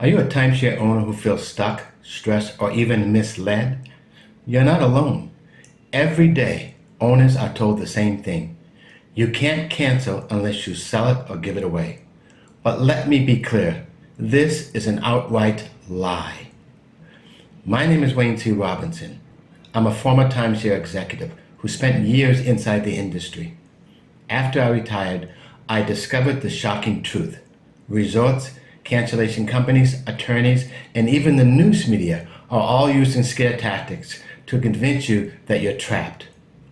Are you a timeshare owner who feels stuck, stressed, or even misled? You're not alone. Every day, owners are told the same thing. You can't cancel unless you sell it or give it away. But let me be clear, this is an outright lie. My name is Wayne T. Robinson. I'm a former timeshare executive who spent years inside the industry. After I retired, I discovered the shocking truth. Resorts, cancellation companies, attorneys, and even the news media are all using scare tactics to convince you that you're trapped.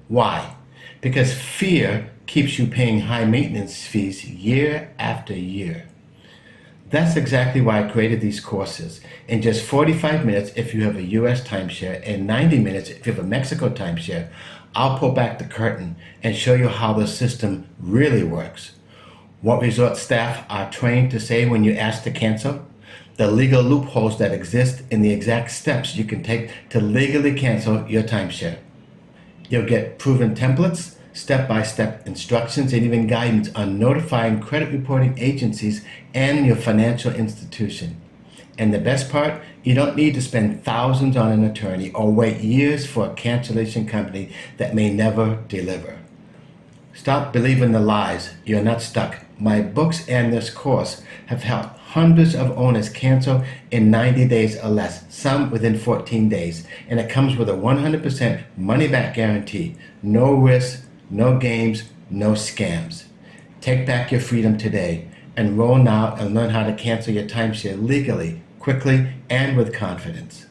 Why? Because fear keeps you paying high maintenance fees year after year. That's exactly why I created these courses. In just 45 minutes if you have a US timeshare and 90 minutes if you have a Mexico timeshare, I'll pull back the curtain and show you how the system really works. What resort staff are trained to say when you ask to cancel, the legal loopholes that exist, and the exact steps you can take to legally cancel your timeshare. You'll get proven templates, step-by-step instructions, and even guidance on notifying credit reporting agencies and your financial institution. And the best part, you don't need to spend thousands on an attorney or wait years for a cancellation company that may never deliver. Stop believing the lies. You're not stuck. My books and this course have helped hundreds of owners cancel in 90 days or less, some within 14 days. And it comes with a 100% money-back guarantee. No risk, no games, no scams. Take back your freedom today. Enroll now and learn how to cancel your timeshare legally, quickly, and with confidence.